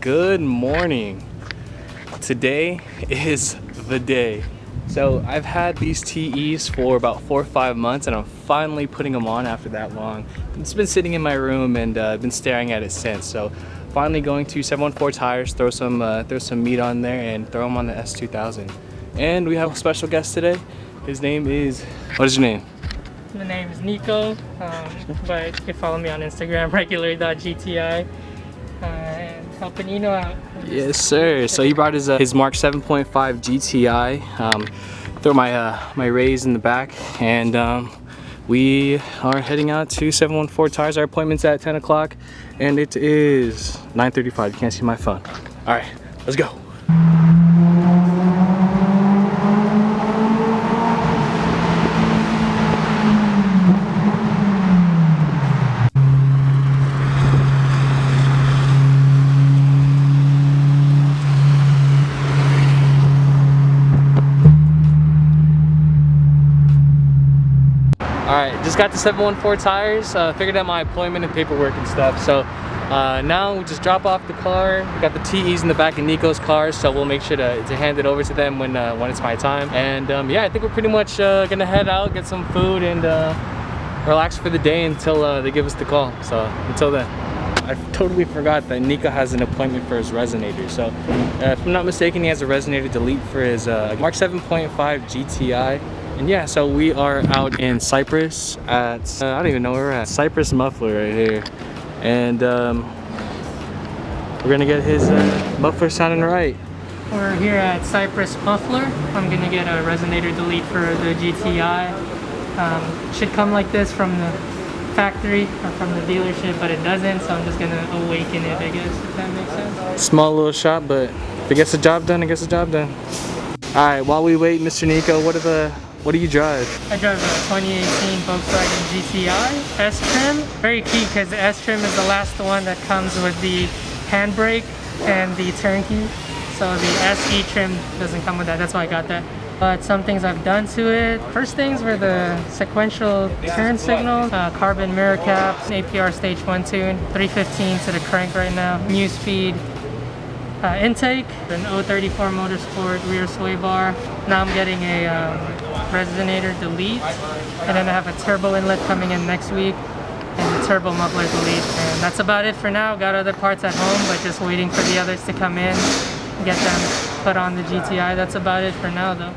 Good morning. Today is the day. So I've had these TEs for about 4 or 5 months and I'm finally putting them on after that long. It's been sitting in my room and I've been staring at it since. So finally going to 714 tires, throw some meat on there and throw them on the S2000. And we have a special guest today. His name is, what is your name? My name is Nico, but you can follow me on Instagram, regular.gti, and helping Eno out. Yes, sir. So he brought his Mark 7.5 GTI. Throw my Rays in the back, and we are heading out to 714 tires. Our appointment's at 10 o'clock, and it is 9:35. You can't see my phone. All right, let's go. Alright, just got the 714 tires, figured out my appointment and paperwork and stuff. So now we just drop off the car. We got the TEs in the back of Nico's car, so we'll make sure to hand it over to them when it's my time. And yeah, I think we're pretty much gonna head out, get some food, and relax for the day until they give us the call. So until then. I totally forgot that Nico has an appointment for his resonator. So if I'm not mistaken, he has a resonator delete for his Mark 7.5 GTI. And yeah, so we are out in Cypress at, I don't even know where we're at. Cypress Muffler right here. And we're gonna get his muffler sounding right. We're here at Cypress Muffler. I'm gonna get a resonator delete for the GTI. Should come like this from the factory or from the dealership, but it doesn't, so I'm just gonna awaken it, I guess, if that makes sense. Small little shop, but if it gets the job done, it gets the job done. Alright, while we wait, Mr. Nico, what do you drive? I drive a 2018 Volkswagen GTI S-Trim. Very key because the S-Trim is the last one that comes with the handbrake and the turnkey. So the SE trim doesn't come with that, that's why I got that. But some things I've done to it. First things were the sequential turn signals, carbon mirror caps, APR stage 1 tune, 315 to the crank right now, new speed, intake, an 034 Motorsport rear sway bar. Now I'm getting a resonator delete, and then I have a turbo inlet coming in next week and a turbo muffler delete, and that's about it for now. Got other parts at home, but just waiting for the others to come in, get them put on the GTI. That's about it for now though.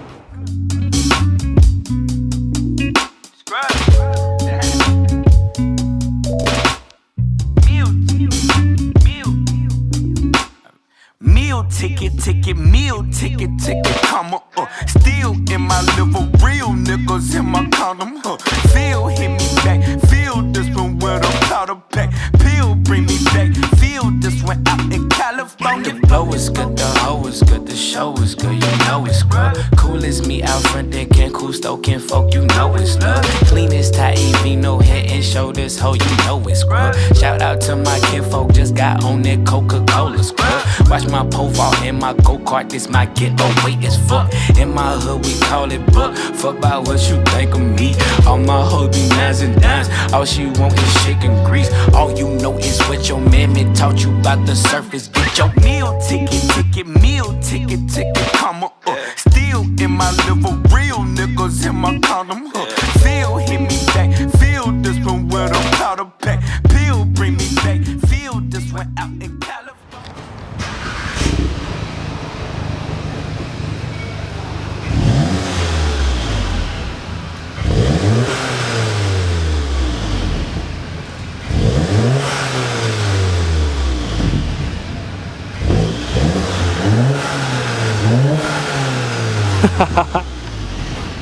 Meal ticket, comma, still in my liver, real niggas in my condom, Feel hit me back, feel this one with a powder pack, pill bring me back, feel this one out in California. The blow is good, the hoe is good, the show is good, you know it's good. Cool as me out front, they can't cool stoking folk, you know it's love. Clean as TE, no head and shoulders, ho, you know it's scrub. Shout out to my kinfolk, just got on that Coca-Cola scrub. Watch my profile in my go-kart, this my getaway as fuck. In my hood, we call it buck. Fuck about what you think of me. All my hoes be nines and dimes. All she want is chicken grease. All you know is what your mammy taught you about the surface. Get your meal ticket, comma, still in my liver, real niggas in my condom, Feel hit me back, feel this one with a powder pack, pill bring me back, feel this one out in California.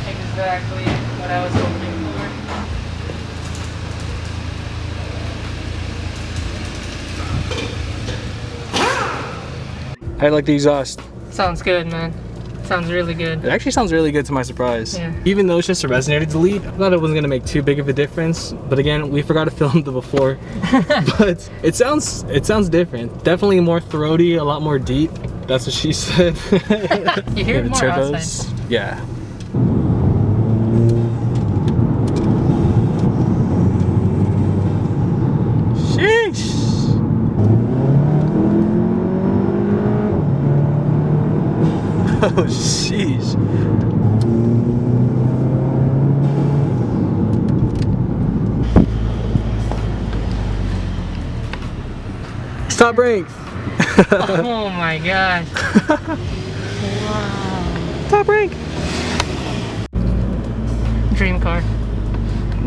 Exactly what I was hoping How do you like the exhaust? Sounds good, man. Sounds really good. It actually sounds really good to my surprise. Yeah. Even though it's just a resonator delete, I thought it wasn't gonna make too big of a difference. But again, we forgot to film the before. But it sounds different. Definitely more throaty, a lot more deep. That's what she said. You hear it more turbos. outside. Yeah. Sheesh. Oh, sheesh. Stop brake. Oh my gosh. Wow. Stop brake. Dream car.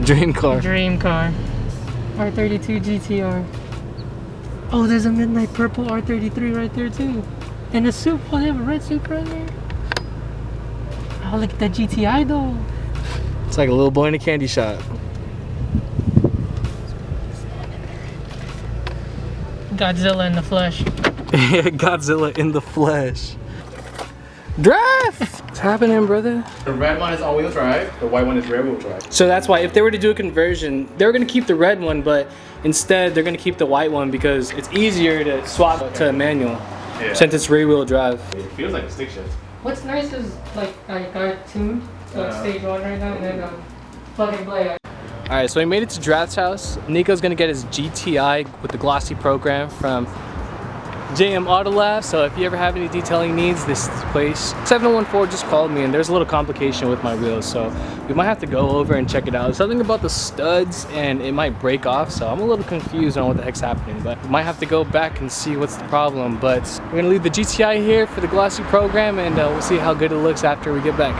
Dream car. Dream car. R32 GTR. Oh, there's a midnight purple R33 right there too. And a soup. Oh, they have a red soup right there. Oh, look at that GTI though. It's like a little boy in a candy shop. Godzilla in the flesh. Godzilla in the flesh. Drive! What's happening, brother? The red one is all-wheel drive, the white one is rear-wheel drive. So that's why if they were to do a conversion, they were gonna keep the red one, but instead they're gonna keep the white one because it's easier to swap to a manual since it's rear-wheel drive. It feels like a stick shift. What's nice is like I got tuned to like stage 1 right now, and then plug and play. All right, so we made it to Draft's house. Nico's gonna get his GTI with the glossy program from JM Auto Lab. So if you ever have any detailing needs, this place. 714 just called me and there's a little complication with my wheels, so we might have to go over and check it out. There's something about the studs and it might break off, so I'm a little confused on what the heck's happening, but we might have to go back and see what's the problem. But we're gonna leave the GTI here for the glossy program, and we'll see how good it looks after we get back.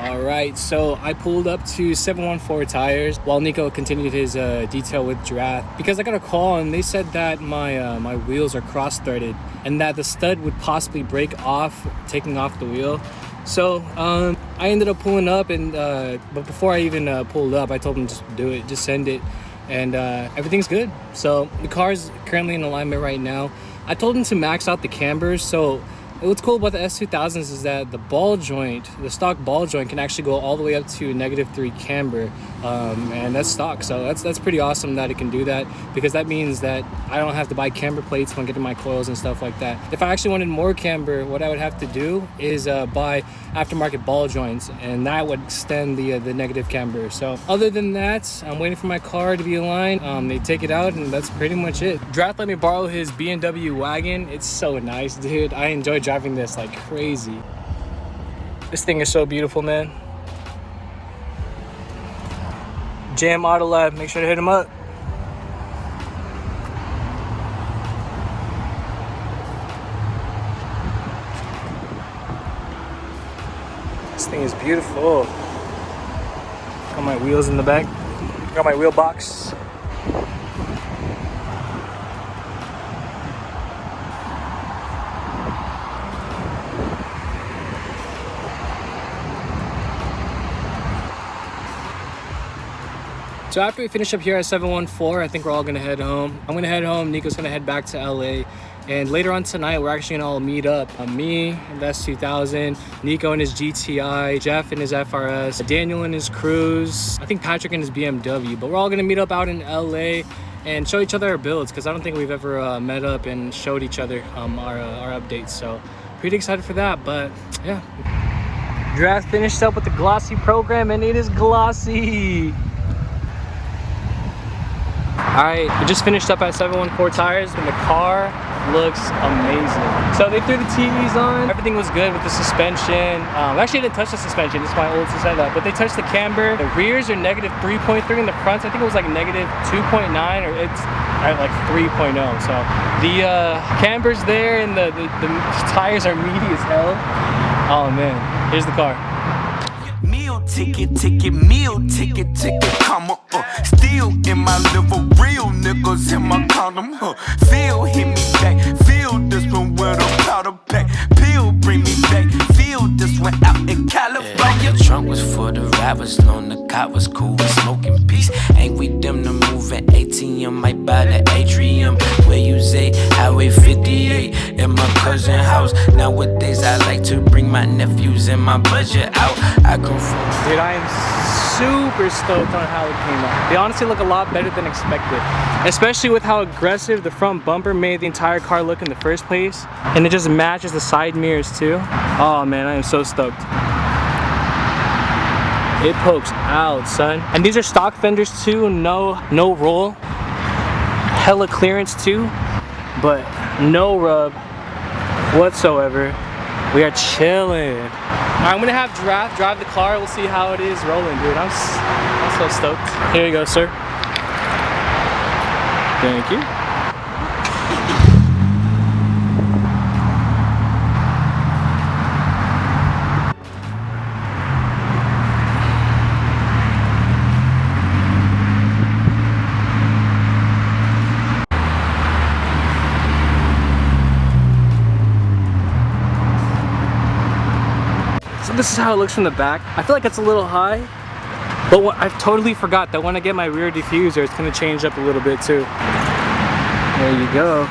All right, so I pulled up to 714 Tires while Nico continued his detail with Draft, because I got a call and they said that my my wheels are cross-threaded and that the stud would possibly break off taking off the wheel. So I ended up pulling up, and but before I even pulled up, I told them just do it, just send it, and everything's good. So the car's currently in alignment right now. I told him to max out the cambers. So what's cool about the S2000s is that the ball joint, the stock ball joint, can actually go all the way up to -3 camber, and that's stock. So that's pretty awesome that it can do that, because that means that I don't have to buy camber plates when getting my coils and stuff like that. If I actually wanted more camber, what I would have to do is buy aftermarket ball joints, and that would extend the negative camber. So other than that, I'm waiting for my car to be aligned. They take it out, and that's pretty much it. Draft let me borrow his BMW wagon. It's so nice, dude. I enjoy driving this like crazy. This thing is so beautiful, man. JM Auto Lab, make sure to hit him up. This thing is beautiful. Got my wheels in the back. Got my wheel box. So after we finish up here at 714, I think we're all gonna head home. I'm gonna head home, Nico's gonna head back to LA. And later on tonight, we're actually gonna all meet up. Me and S2000, Nico and his GTI, Jeff and his FRS, Daniel and his Cruise, I think Patrick and his BMW. But we're all gonna meet up out in LA and show each other our builds, because I don't think we've ever met up and showed each other our updates. So pretty excited for that, but yeah. Draft finished up with the glossy program, and it is glossy. Alright, we just finished up at 714 Tires, and the car looks amazing. So they threw the TEs on, everything was good with the suspension. Actually, I didn't touch the suspension, this is my old setup, but they touched the camber. The rears are -3.3, and the fronts, I think it was like -2.9, or it's at like 3.0. So the camber's there, and the tires are meaty as hell. Oh man, here's the car. Meal ticket, meal ticket, comma, still in my liver, real niggas in my condom, Feel hit me back, feel this one with a powder pack, pill bring me back, feel this one out in California. The trunk was for the rappers, known the cop was cool with smoking peace. Ain't we them to move an ATM, might buy the atrium. Where you say, Highway 58, in my cousin's house. Nowadays I like to bring my nephews and my budget out. I come from. Dude, I am super stoked on how it came out. They honestly look a lot better than expected, especially with how aggressive the front bumper made the entire car look in the first place, and it just matches the side mirrors too. Oh man, I am so stoked. It pokes out, son. And these are stock fenders too, no roll, hella clearance too, but no rub whatsoever. We are chilling. All right, I'm gonna have Giraffe drive the car. We'll see how it is rolling, dude. I'm so stoked. Here you go, sir. Thank you. So this is how it looks from the back. I feel like it's a little high, but I totally forgot that when I get my rear diffuser, it's gonna change up a little bit too. There you go.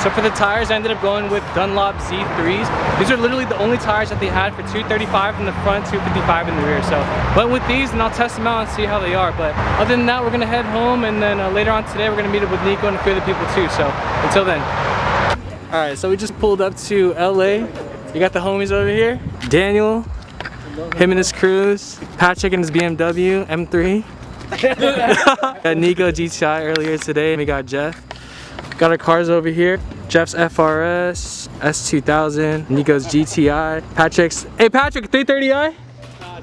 So for the tires, I ended up going with Dunlop Z3s. These are literally the only tires that they had for 235 in the front, 255 in the rear. So went with these and I'll test them out and see how they are. But other than that, we're gonna head home, and then later on today, we're gonna meet up with Nico and a few other people too. So until then. All right, so we just pulled up to LA. You got the homies over here. Daniel, him and his cruise. Patrick and his BMW M3. Got Nico GTI earlier today. We got Jeff. Got our cars over here. Jeff's FRS, S2000, Nico's GTI. Patrick's, hey Patrick, 330i?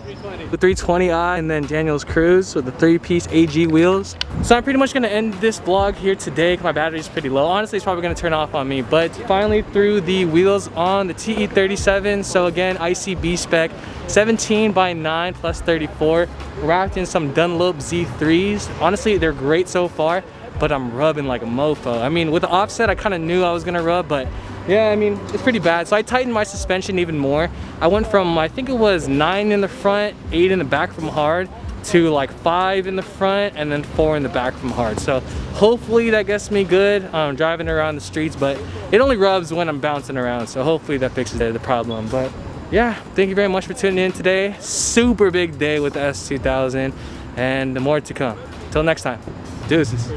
320. The 320i, and then Daniel's Cruise with the 3-piece AG wheels. So I'm pretty much gonna end this vlog here today because my battery's pretty low. Honestly, it's probably gonna turn off on me, but finally threw the wheels on the TE37. So again, ICB spec, 17x9 plus 34. Wrapped in some Dunlop Z3s. Honestly, they're great so far, but I'm rubbing like a mofo. I mean, with the offset, I kind of knew I was gonna rub, but yeah, I mean, it's pretty bad. So I tightened my suspension even more. I went from, I think it was 9 in the front, 8 in the back from hard, to like 5 in the front, and then 4 in the back from hard. So hopefully that gets me good driving around the streets, but it only rubs when I'm bouncing around. So hopefully that fixes the problem. But yeah, thank you very much for tuning in today. Super big day with the S2000, and more to come. Till next time, deuces.